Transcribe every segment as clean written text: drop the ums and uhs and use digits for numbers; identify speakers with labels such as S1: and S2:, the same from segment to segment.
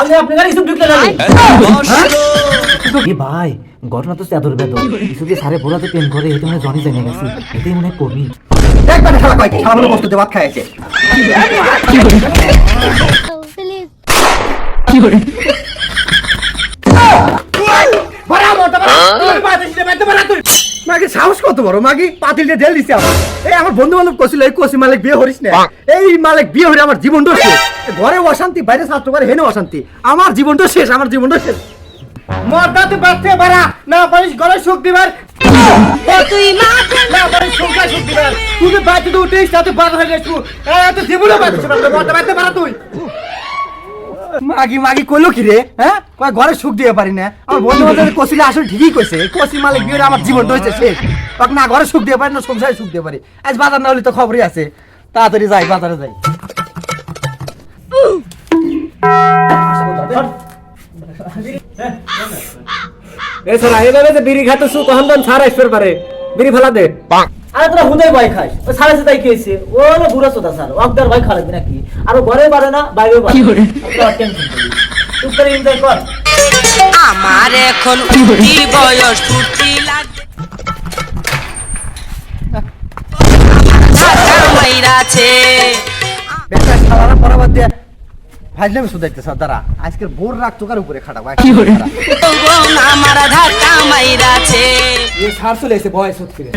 S1: তাহলে আপনারা কিছু ঢুকলে না এ ভাই ঘটনা তো চাদর বেদ কিছু যে সারে ভোরাতে পেন করে এটা মানে জনি জেনে গেছে এটাই মনে কবি
S2: একবার শালা কয় শালা বস্তু দিয়ে ভাত খাইছে
S3: কি করে
S2: বড় মোটা তুই পাতিলটা বেঁধে বড় তুই মাগি সাহস কত বড় মাগি পাতিলটা ঢেল দিছে আমার এই আমার বন্ধু বান্ধব কইছিল এই কোসি মালিক বিয়ে হরিস না এই মালিক বিয়ে হরে আমার জীবনটা শেষ ঘরে অশান্তি বাইরে ছাত্র করে হেনে অশান্তি আমার জীবনটা শেষ মর্দাতে বাচ্চা বাড়া না পারিস গলে সুখ দিবার তুই না পারিস সুখা সুখ দিবার তুই বাচ্চা তো উঠিস তাতে বাদ হয়ে গেছিস এত জীবনও বাচ্চা মর্দা বাচ্চা বাড়া তুই মাগি কইলো কি রে হ্যাঁ কয় ঘরে সুখ দিতে পারি না আমার বন্ধু বান্ধব কইছিল আসলে ঠিকই কইছে কসি মালিক বিয়ে আমার জীবনটা হইছে শেষ পাক না ঘরে সুখ দিতে পারি না সংসারে সুখ দিতে পারি আজ বাজার না হলে তো খবরই আছে তাড়াতাড়ি যাই বাজারে যাই
S1: এ সারা এভাবে যে বিড়ি খাতে সু কখন দন ছাড়া আসবে পারে বিড়ি ফেলা দে আরে তোরা হুদাই ভাই খাস ও সারা সে তাই কইছে ও হলো বুড়া চোদা স্যার ওকদার ভাই খারাপ নাকি আর ঘরে পারে না বাইরেও পারে তোরা টেনশন করিস তুই করে এনজয় কর
S4: আমার এখন উঠি বয়স ফুর্তি লাগে মাইরাছে
S2: বেটা শালারা পরাবাদ দিয়ে ফাইজলামে সুদাইতে সাদারা আজকের বোর রাখ তোকার উপরে খাটা ভাই কি করে
S4: আমার ধাক্কা মাইরাছে
S1: এ সার চলে এসে ভয় সত্যি রে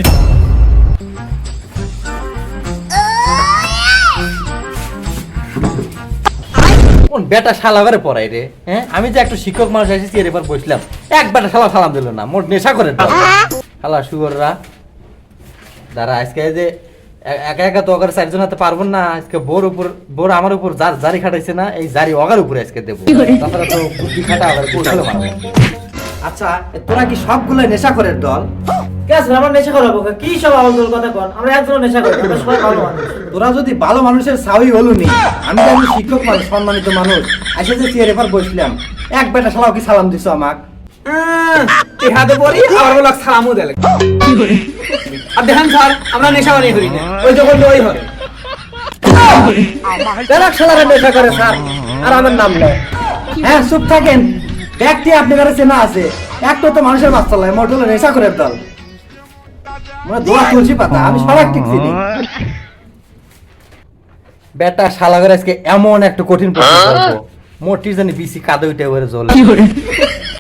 S2: কোন বেটা শালা করে পড়াই রে হ্যাঁ আমি যে একটা শিক্ষক মানুষ এসেছি এর এবার বসলাম এক বেটা শালা সালাম দিল না মোট নেশা করে শালা শুয়োররা দাঁড়া আজকে যে একা একা তো অগার চারজন হাতে পারবো না আজকে বোর আমার উপর যার জারি খাটাইছে না এই জারি অগার উপরে আজকে দেবো তাছাড়া তো বুদ্ধি খাটা আবার কৌশলে মারবে আচ্ছা তোরা কি সবগুলো নেশা করে দল
S1: কেস আমরা নেশা করব কি সব আওয়াজের কথা কোন আমরা একজন নেশা করি আমরা সবাই ভালো মানুষ
S2: তোরা যদি ভালো মানুষের সাউই হলো নি আমি তো আমি শিক্ষক মানুষ সম্মানিত মানুষ এসে যে চেয়ার এবার বসলাম এক বেটা শালাও কি সালাম দিছো আমাক
S1: এই হাতে পড়ি আর বলা সালামও দেলে আর দেখেন স্যার আমরা নেশা বানিয়ে করি না ওই যখন ওই হয়
S2: বেলা শালারা নেশা করে স্যার আর আমার নাম নয় হ্যাঁ চুপ থাকেন ব্যক্তি আপনার কাছে চেনা আছে একটা তো মানুষের মাছ চালায় মোট হলো নেশা করে দল মানে দোয়া তুলসী পাতা আমি সবাই ঠিক চিনি বেটা শালাগের আজকে এমন একটা কঠিন প্রশ্ন করবো মোটির জানি বিসি কাদা উঠে এবারে জ্বলে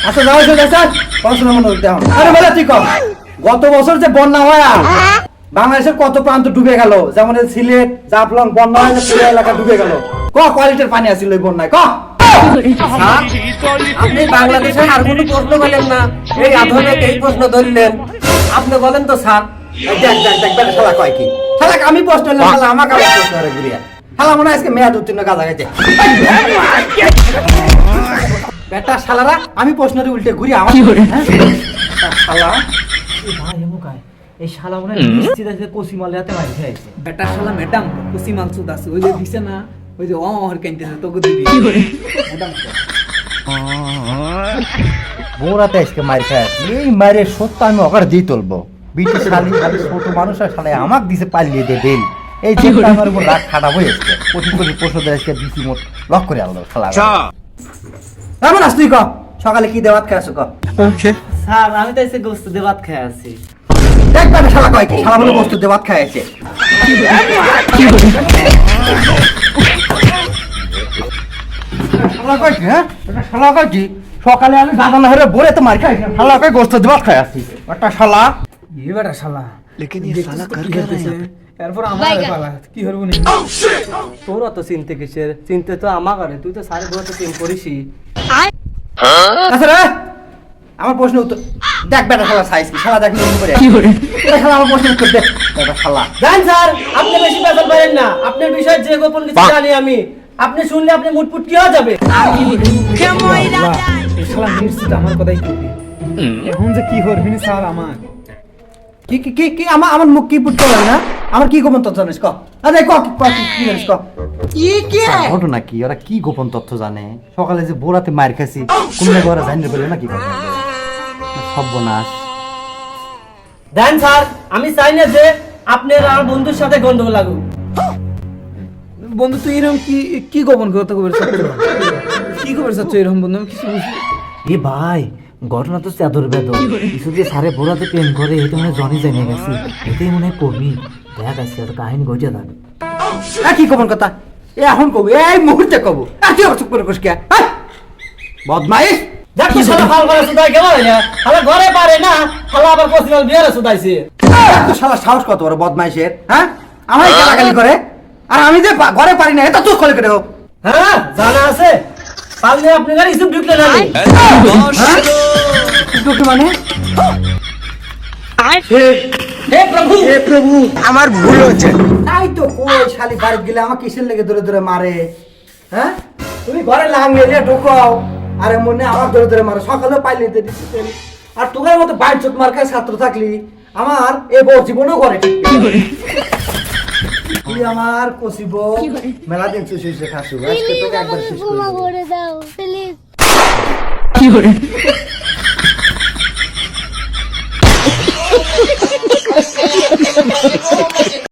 S2: আচ্ছা যাও স্যার পড়াশোনা মনে করতে হবে আরে বলে তুই কম গত বছর যে বন্যা হয় বাংলাদেশের কত প্রান্ত ডুবে গেল যেমন সিলেট জাফলং বন্যা হয়ে পুরো এলাকা ডুবে গেল ক কোয়ালিটির পানি আসছিল ওই বন্যায় ক
S1: আপনি বাংলাদেশের আর কোনো প্রশ্ন বলেন না এই আধুনিক এই প্রশ্ন ধরলেন আপনি বলেন তো স্যার
S2: দেখ বেটা শালা কয় কি শালা আমি প্রশ্ন করলাম শালা আমাকে আবার প্রশ্ন করে ঘুরিয়া শালা মনে হয় আজকে মেয়াদ উত্তীর্ণ কাজা গেছে বেটা শালারা আমি প্রশ্নের উল্টে ঘুরি আমার শালা
S1: ভাই এমুকায় এই শালা মনে নিশ্চিত আছে কোসি মালে হাতে মারি খাইছে
S5: বেটা শালা ম্যাডাম কুসি মাংস দাস ওই যে দিছে না ওই যে ওর কাইন্তেছে তোকে দিবি ম্যাডাম
S2: বোরাতে আজকে মারি খায় এই মারে সত্য আমি ওখানে দিয়ে তুলবো বিটি শালি শালি ছোট মানুষ আর শালা আমাকে দিছে পালিয়ে দে বেল এই যে আমার উপর রাগ খাটাবো আজকে কঠিন কঠিন প্রশ্ন দেয় আজকে দিছি মোট লক করে আলো শালা এমন আস তুই ক সকালে কি দেওয়াত খাইছো ক
S1: স্যার আমি তো এসে গোস্ত দিয়ে ভাত খেয়ে আছি
S2: দেখ বেটা শালা কয় কি শালা বলে বস্তু দেওয়াত খাইছে শালা কয় কি হ্যাঁ শালা কয় কি সকালে আমি দাদা না হলে ভোরে তো মার খাই শালা কয় গোস্ত দেওয়াত খাই আসি একটা শালা
S5: ये बेटा शाला लेकिन ये साला कर क्या रहा है এরপর আমার শালা কি হরব নি
S1: তোরা তো চিনতে কিসের চিনতে তো আমা করে তুই তো সারে বড় তো চিন করিসই
S2: আচ্ছা রে আমার প্রশ্ন উত্তর দেখ বেটা শালা সাইজ কি শালা দেখ নিয়ে করে কি করে শালা আমার প্রশ্ন উত্তর দে বেটা শালা
S1: জান স্যার আপনি বেশি বেতন পারেন না আপনার বিষয়ে যে গোপন কিছু জানি আমি আপনি শুনলে আপনি মুটপুট কি হয়ে যাবে
S4: মুখে ময়রা
S5: এই শালা নিশ্চিত আমার কথাই কইবি এখন যে কি হরবি নি স্যার আমার
S2: কি কি কি কি আমার মুখ কি পুট করে না আমার কি গোপন তথ্য জানিস ক আরে ক কি জানিস ক
S4: কি
S2: ঘটনা কি ওরা কি গোপন তথ্য জানে সকালে যে বোরাতে মার খাইছি কোন জায়গায় ওরা জানতে পারলো না কি করে সর্বনাশ
S1: দেন স্যার আমি চাই না যে আপনার আর বন্ধুর সাথে গন্ডগোল লাগুক
S5: বন্ধু তুই এরকম কি গোপন কথা কইছিস কি খবর চাচ্ছ এরকম বন্ধু আমি কিছু বুঝি
S1: এ ভাই ঘটনা তো চাদর বেদর কিছু যে সারে বোরাতে প্রেম করে এটা মনে হয় জনি জেনে গেছে এটাই মনে হয় কবি দেখ আছে একটা কাহিনী ঘটে যাবে
S2: কি কমন কথা এ এখন কব এই মুহূর্তে কব তুই আবার চুপ করে কসকে বদমাইশ
S1: দেখো শালা ফাল করে সুদাই গেল না শালা ঘরে পারে না শালা আবার পসিবল বিয়ারে সুদাইছে
S2: তো শালা সাহস কত বড় বদমাইশের হ্যাঁ আমার গালাগালি করে আর আমি যে ঘরে পারি না এটা তুই খোলে করে
S1: হ্যাঁ জানা আছে পারলে আপনি গাড়ি ইসুপ ঢুকলে না
S2: মানে
S1: হে প্রভু
S2: আমার ভুল হয়েছে তাই তো কই শালি বাড়ি গেলে আমাকে কিসের লেগে ধরে ধরে মারে হ্যাঁ তুমি ঘরে লাং নিয়ে ঢোকাও আরে মনে আমার ধরে ধরে মারে সকালে পাইলে দিচ্ছি আর তোদের মতো বাইর চোট মার খায় ছাত্র থাকলি আমার এ বউ জীবনও করে ঠিক তুই আমার কষিব মেলা দিন শেষ হয়েছে খাসু আজকে তোকে একবার শেষ করে দেব।
S3: করে দাও প্লিজ